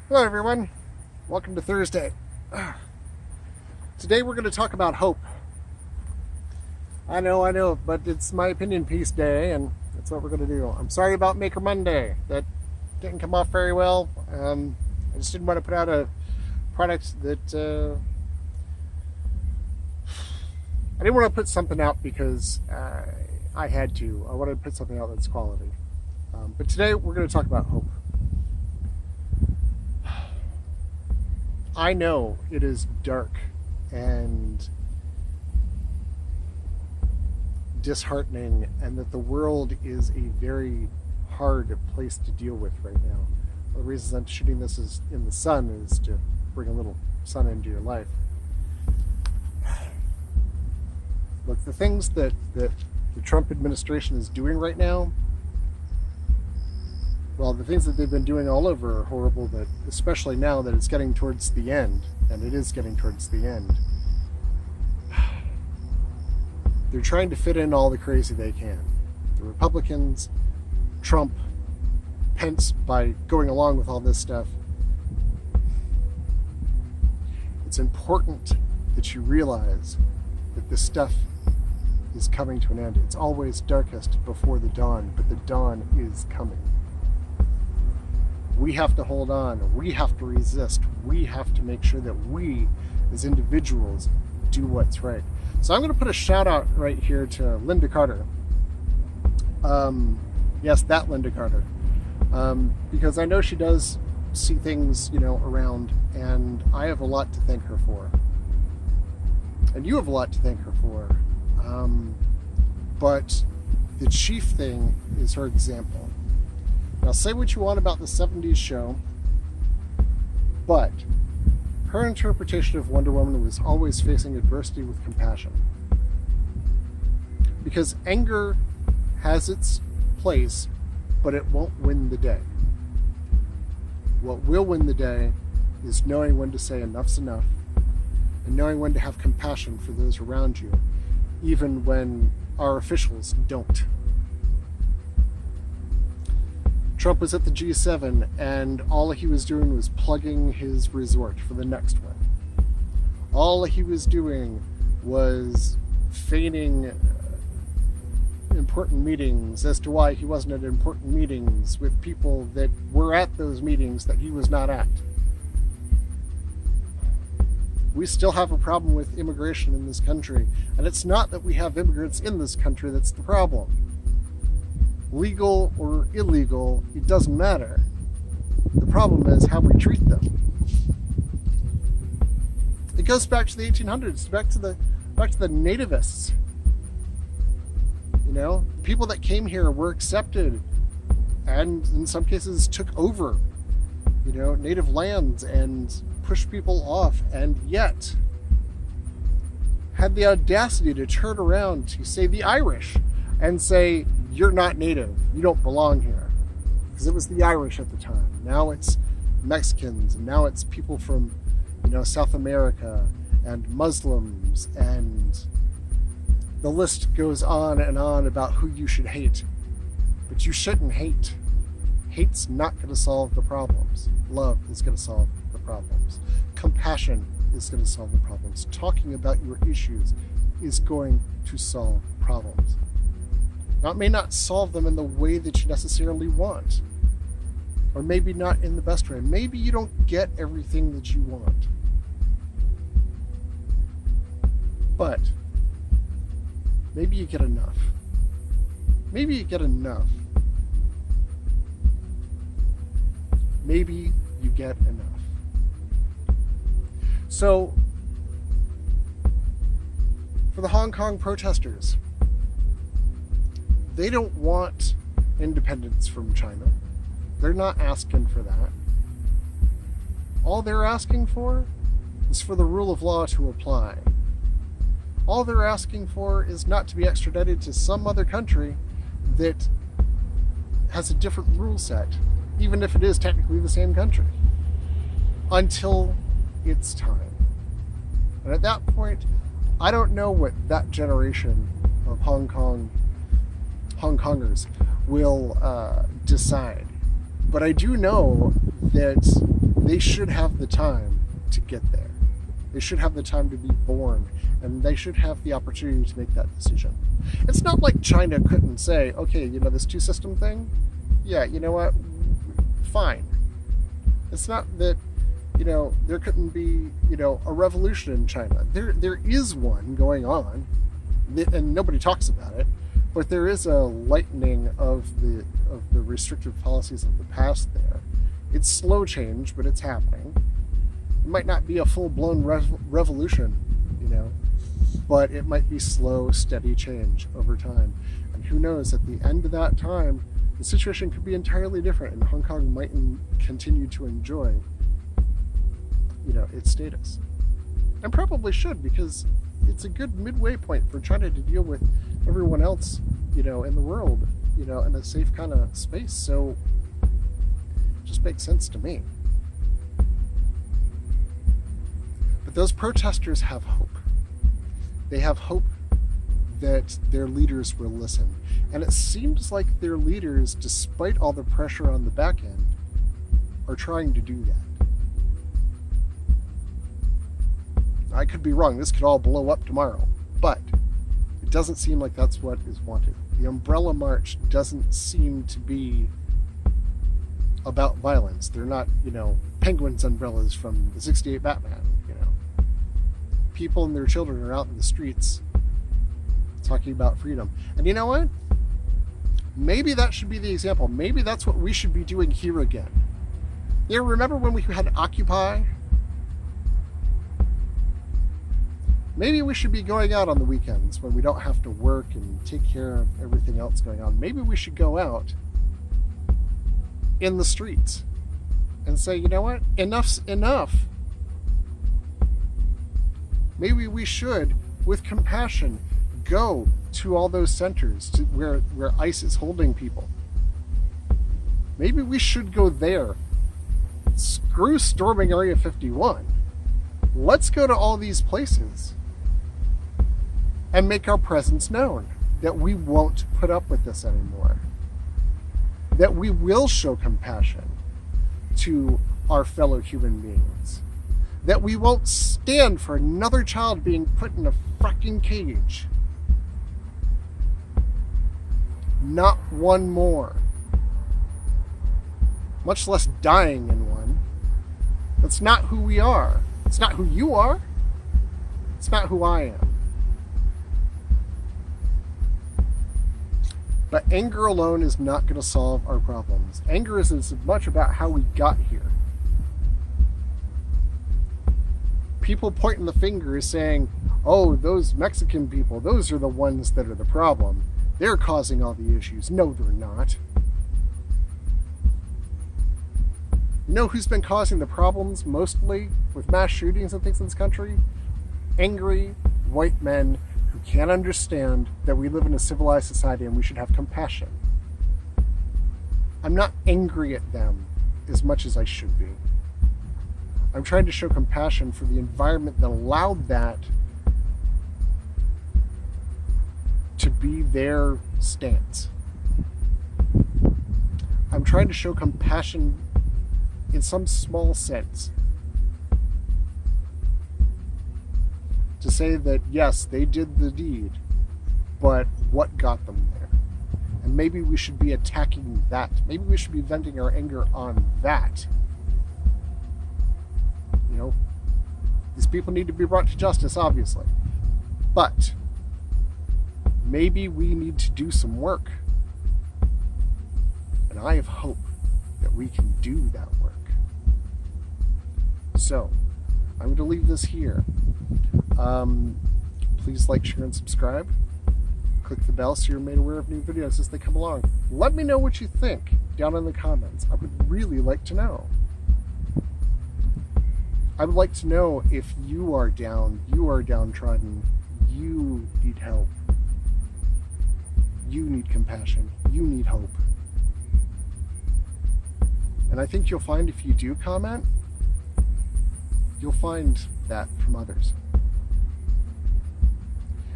Hello everyone, welcome to Thursday. Today we're going to talk about hope. I know, but it's my opinion piece day and that's what we're going to do. I'm sorry about Maker Monday, that didn't come off very well. I just didn't want to put out a product that I didn't want to put something out because I had to. I wanted to put something out that's quality. But today we're going to talk about hope. I know it is dark and disheartening, and that the world is a very hard place to deal with right now. One of the reasons I'm shooting this is in the sun is to bring a little sun into your life. Look, the things that the Trump administration is doing right now, well, the things that they've been doing all over are horrible, but especially now that it's getting towards the end, and it is getting towards the end, they're trying to fit in all the crazy they can. The Republicans, Trump, Pence, by going along with all this stuff. It's important that you realize that this stuff is coming to an end. It's always darkest before the dawn, but the dawn is coming. We have to hold on. We have to resist. We have to make sure that we, as individuals, do what's right. So I'm going to put a shout out right here to Linda Carter. Yes, that Linda Carter. Because I know she does see things, around, and I have a lot to thank her for. And you have a lot to thank her for. But the chief thing is her example. Now, say what you want about the 70s show, but her interpretation of Wonder Woman was always facing adversity with compassion. Because anger has its place, but it won't win the day. What will win the day is knowing when to say enough's enough, and knowing when to have compassion for those around you, even when our officials don't. Trump was at the G7, and all he was doing was plugging his resort for the next one. All he was doing was feigning important meetings as to why he wasn't at important meetings with people that were at those meetings that he was not at. We still have a problem with immigration in this country, and it's not that we have immigrants in this country that's the problem. Legal or illegal, it doesn't matter. The problem is how we treat them. It goes back to the 1800s, back to the nativists. People that came here were accepted, and in some cases took over, native lands and pushed people off, and yet had the audacity to turn around to, say, the Irish and say, you're not native, you don't belong here. Because it was the Irish at the time. Now it's Mexicans, and now it's people from, South America, and Muslims, and the list goes on and on about who you should hate. But you shouldn't hate. Hate's not going to solve the problems. Love is going to solve the problems. Compassion is going to solve the problems. Talking about your issues is going to solve problems. Now, it may not solve them in the way that you necessarily want, or maybe not in the best way. Maybe you don't get everything that you want. But maybe you get enough. Maybe you get enough. Maybe you get enough. So, for the Hong Kong protesters, they don't want independence from China. They're not asking for that. All they're asking for is for the rule of law to apply. All they're asking for is not to be extradited to some other country that has a different rule set, even if it is technically the same country, until it's time. And at that point, I don't know what that generation of Hong Kongers will decide. But I do know that they should have the time to get there. They should have the time to be born, and they should have the opportunity to make that decision. It's not like China couldn't say, okay, this two-system thing, yeah, you know what, fine. It's not that, there couldn't be, a revolution in China. There is one going on, and nobody talks about it, but there is a lightening of the restrictive policies of the past there. It's slow change, but it's happening. It might not be a full-blown revolution, but it might be slow, steady change over time. And who knows, at the end of that time, the situation could be entirely different, and Hong Kong might continue to enjoy, its status. And probably should, because it's a good midway point for China to deal with everyone else, in the world, in a safe kind of space. So it just makes sense to me. But those protesters have hope. They have hope that their leaders will listen. And it seems like their leaders, despite all the pressure on the back end, are trying to do that. I could be wrong. This could all blow up tomorrow. But it doesn't seem like that's what is wanted. The Umbrella March doesn't seem to be about violence. They're not, Penguin's umbrellas from the 68 Batman, People and their children are out in the streets talking about freedom. And you know what? Maybe that should be the example. Maybe that's what we should be doing here again. Remember when we had Occupy? Maybe we should be going out on the weekends when we don't have to work and take care of everything else going on. Maybe we should go out in the streets and say, you know what? Enough's enough. Maybe we should, with compassion, go to all those centers where ICE is holding people. Maybe we should go there. Screw storming Area 51. Let's go to all these places and make our presence known, that we won't put up with this anymore, that we will show compassion to our fellow human beings, that we won't stand for another child being put in a fucking cage. Not one more. Much less dying in one. That's not who we are. It's not who you are. It's not who I am. But anger alone is not going to solve our problems. Anger is as much about how we got here. People pointing the finger saying, oh, those Mexican people, those are the ones that are the problem. They're causing all the issues. No, they're not. You know who's been causing the problems mostly with mass shootings and things in this country? Angry white men who can't understand that we live in a civilized society and we should have compassion. I'm not angry at them as much as I should be. I'm trying to show compassion for the environment that allowed that to be their stance. I'm trying to show compassion in some small sense. To say that, yes, they did the deed, but what got them there? And maybe we should be attacking that. Maybe we should be venting our anger on that. These people need to be brought to justice, obviously. But maybe we need to do some work. And I have hope that we can do that work. So, I'm going to leave this here. Please like, share, and subscribe. Click the bell so you're made aware of new videos as they come along. Let me know what you think down in the comments. I would really like to know. I would like to know if you are down, you are downtrodden, you need help, you need compassion, you need hope. And I think you'll find if you do comment, you'll find that from others.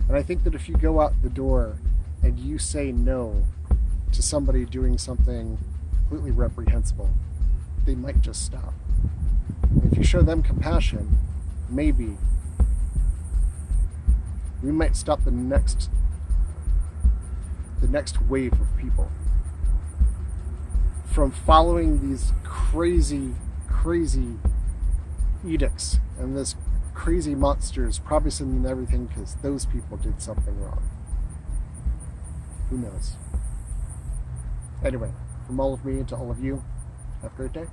And I think that if you go out the door and you say no to somebody doing something completely reprehensible, they might just stop. If you show them compassion, maybe we might stop the next wave of people from following these crazy edicts and this crazy monsters promising everything because those people did something wrong. Who knows? Anyway, from all of me to all of you, have a great day.